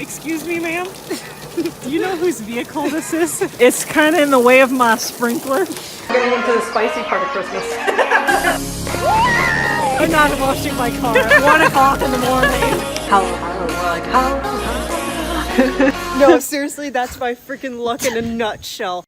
Excuse me, ma'am? Do you know whose vehicle this is? It's kind of in the way of my sprinkler. Getting into the spicy part of Christmas. I'm not washing my car at 1 o'clock in the morning. No, seriously, that's my freaking luck in a nutshell.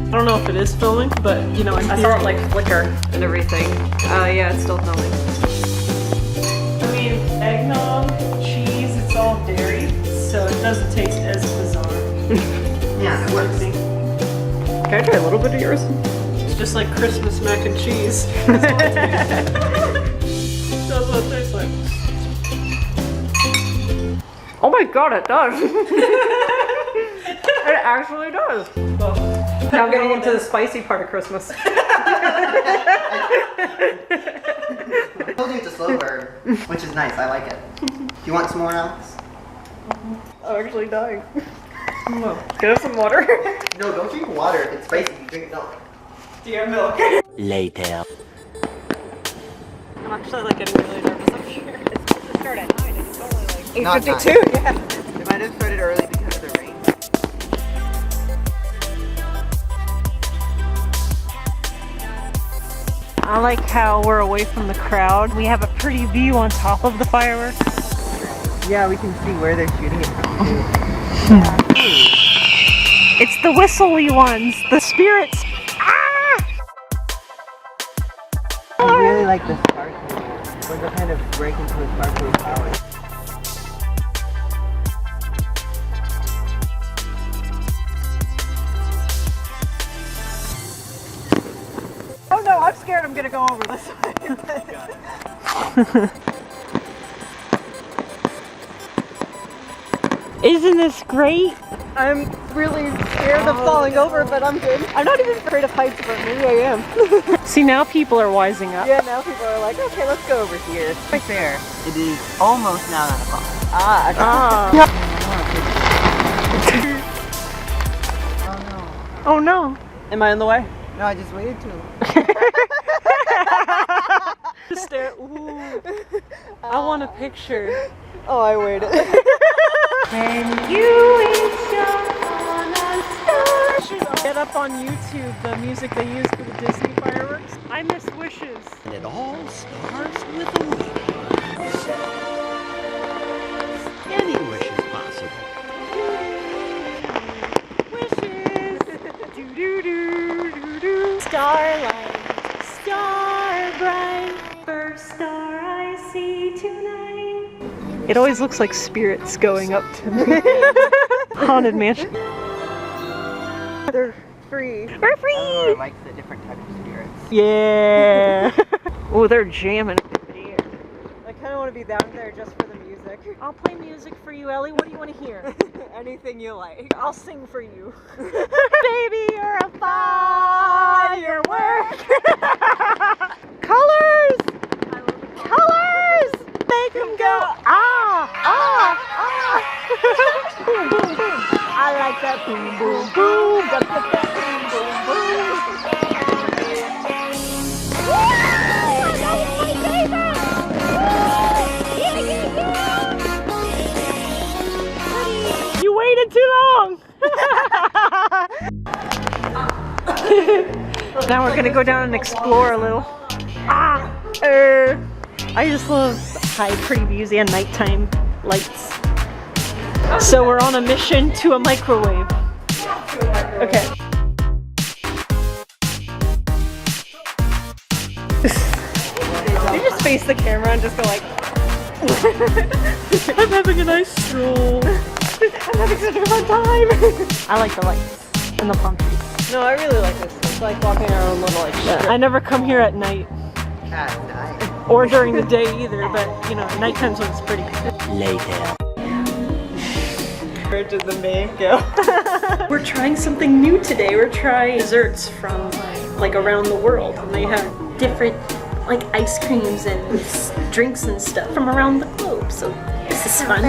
I don't know if it is filming, but you know, I saw it like flicker and everything. Yeah, it's still filming. I mean, eggnog, cheese, it's all dairy, so it doesn't taste as bizarre. Yeah, it works. Can I try a little bit of yours? It's just like Christmas mac and cheese. That's what it tastes like. Oh my god, it does! It actually does. Well, now I'm getting into the spicy part of Christmas. I told you it's a slow burn, which is nice. I like it. Do you want some more, Alex? I'm actually dying. Can I have some water? No, don't drink water. It's spicy. You drink milk. Do you have milk? Later. I'm actually like getting really nervous. I'm sure it's supposed to start at 9 and it's only like 8:52. Yeah. It might have started early because of the rain. I like how we're away from the crowd. We have a pretty view on top of the fireworks. Yeah, we can see where they're shooting it from too. It's the whistly ones, the spirits. Ah! I really like the sparkly when they kind of break into a sparkly flower. Oh no, I'm scared I'm gonna go over this way. Isn't this great? I'm really scared of falling over, but I'm good. I'm not even afraid of heights, but maybe I am. See, now people are wising up. Yeah, now people are like, okay, let's go over here. Right there. It is almost now 9 o'clock. Oh no. Am I in the way? No, I just waited too. Just stare. Ooh. I want a picture. Oh, I waited. When you wish upon a star. Get up on YouTube the music they use for the Disney fireworks. I miss wishes. And it all starts with a wish. Any wish is possible. Wishes. Do do do do do. Starlight, star bright, first star I see tonight. It always looks like spirits going up to me. Haunted mansion. They're free. We're free! I like the different types of spirits. Yeah. Oh, they're jamming over here. I kind of want to be down there just for the music. I'll play music for you, Ellie. What do you want to hear? Anything you like. I'll sing for you. Baby, you're a firework. Colors! Colors! Make them go ah, ah, ah. Boom, boom, boom. I like that boom, boom, boom. That boom, boom, boom. That was my favorite. You waited too long. Now we're gonna go down and explore a little. I just love high pretty views and nighttime lights. So we're on a mission to a microwave. Okay. You just face the camera and just go like, I'm having a nice stroll. I'm having such a fun time. I like the lights and the palm trees. No, I really like this. It's like walking our own little like strip. I never come here at night. At night. Or during the day either, but you know, nighttime's when it's pretty. Later. Where did the name go? We're trying something new today. We're trying desserts from like around the world, and they have different like ice creams and drinks and stuff from around the globe. So this is fun.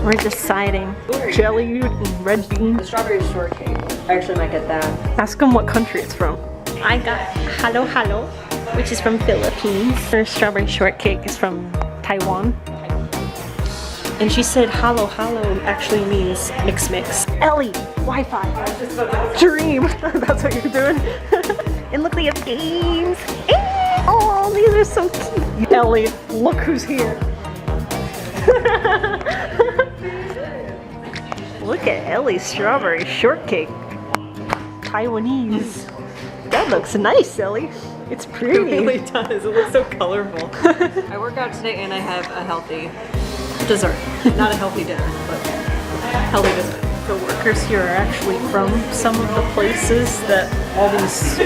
We're deciding jelly and red bean. The strawberry shortcake. I actually might get that. Ask them what country it's from. I got halo halo, which is from Philippines. Her strawberry shortcake is from Taiwan. And she said halo halo actually means mix mix. Ellie, Wi-Fi. Dream. That's what you're doing. And look, they have games. Oh, these are so cute. Ellie, look who's here. Look at Ellie's strawberry shortcake. Taiwanese. That looks nice, Ellie. It's pretty. It really does. It looks so colorful. I work out today and I have a healthy dessert. Not a healthy dinner, but healthy dessert. The workers here are actually from some of the places that all these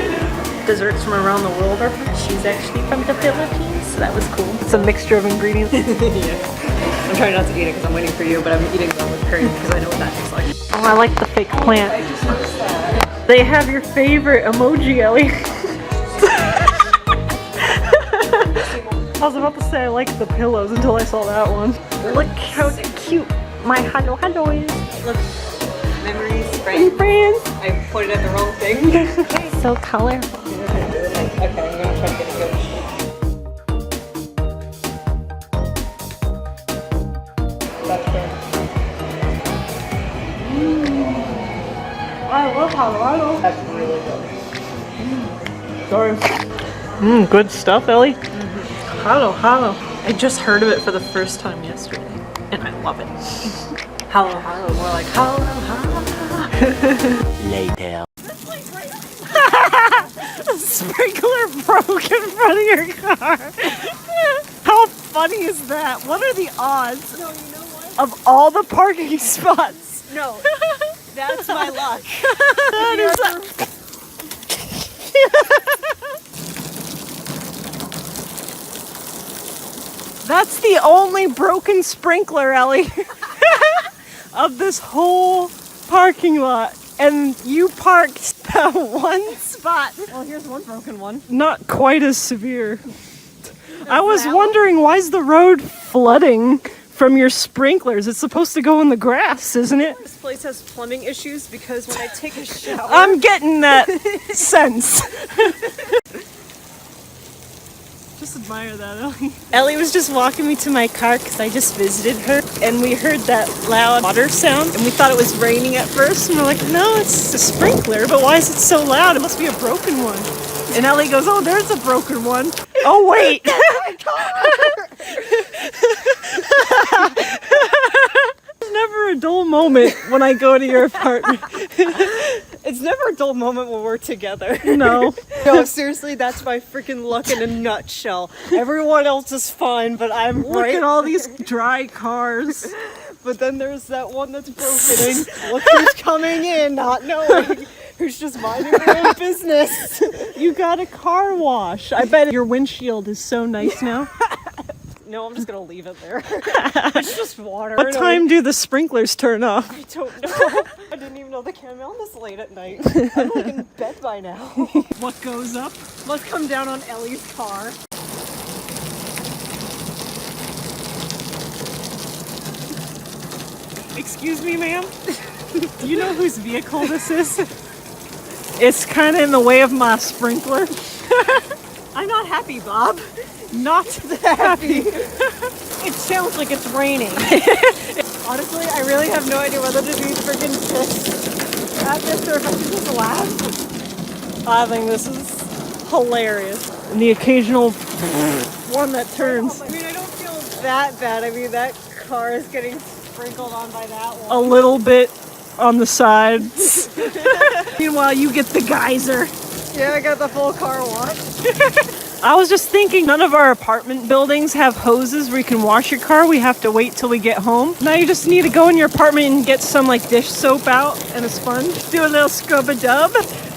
desserts from around the world are from. She's actually from the Philippines, so that was cool. It's a mixture of ingredients. Yeah. I'm trying not to eat it because I'm waiting for you, but I'm eating them with cream because I know what that tastes like. Oh, I like the fake plant. They have your favorite emoji, Ellie. I was about to say I like the pillows until I saw that one. Look how cute my halo halo is. Look, memories, friends. I pointed at the wrong thing. So colorful. Okay, I'm gonna try to get a good. I love halo halo. That's really good. Sorry. Good stuff, Ellie. Halo halo. I just heard of it for the first time yesterday, and I love it. Halo halo, more like halo halo. Later. A sprinkler broke in front of your car. How funny is that? What are the odds of all the parking spots? No, that's my luck. That is That's the only broken sprinkler, Ellie, of this whole parking lot. And you parked that one spot. Well, here's one broken one. Not quite as severe. I was wondering, why is the road flooding from your sprinklers? It's supposed to go in the grass, isn't it? This place has plumbing issues because when I take a shower... I'm getting that sense. Just admire that, Ellie. Ellie was just walking me to my car because I just visited her, and we heard that loud water sound, and we thought it was raining at first, and we're like, no, it's a sprinkler, but why is it so loud? It must be a broken one. And Ellie goes, oh, there's a broken one. Oh, wait. There's never a dull moment when I go to your apartment. It's never a dull moment when we're together. No. No, seriously, that's my freaking luck in a nutshell. Everyone else is fine, but I'm Look at all these dry cars. But then there's that one that's broken, and look who's coming in, not knowing. Who's just minding their own business. You got a car wash. I bet your windshield is so nice now. No, I'm just gonna leave it there. It's just water. What time do the sprinklers turn off? I don't know. I didn't even know they came on this late at night. I'm like in bed by now. What goes up? Let's come down on Ellie's car. Excuse me, ma'am? Do you know whose vehicle this is? It's kind of in the way of my sprinkler. I'm not happy, Bob. Not happy. It sounds like it's raining. Honestly, I really have no idea whether to be freaking pissed at this or if I should just laugh. I think this is hilarious. And the occasional one that turns. I mean, I don't feel that bad. I mean, that car is getting sprinkled on by that one. A little bit on the sides. Meanwhile, you get the geyser. Yeah, I got the full car wash. I was just thinking, none of our apartment buildings have hoses where you can wash your car. We have to wait till we get home. Now you just need to go in your apartment and get some like dish soap out and a sponge. Do a little scrub-a-dub.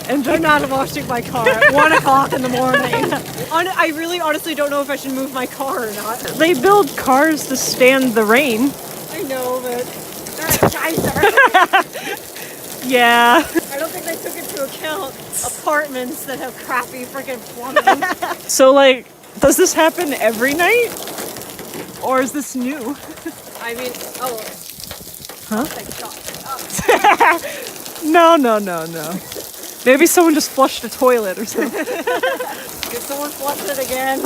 And I'm not washing my car at 1 o'clock in the morning. I really honestly don't know if I should move my car or not. They build cars to stand the rain. I know, but they're a Geiser. Yeah. I don't think they took it into account apartments that have crappy freaking plumbing. So, like, does this happen every night? Or is this new? I mean, oh. Huh? Thank God. No. Maybe someone just flushed the toilet or something. Did someone flush it again?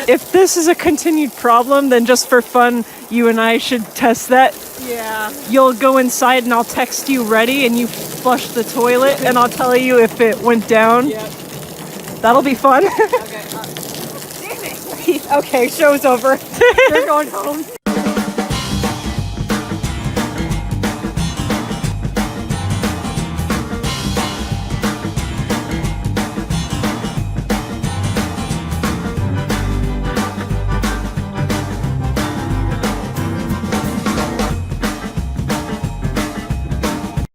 If this is a continued problem, then just for fun, you and I should test that. Yeah. You'll go inside and I'll text you ready and you flush the toilet and I'll tell you if it went down. Yep. That'll be fun. Okay. Damn it. Okay, show's over. You're going home.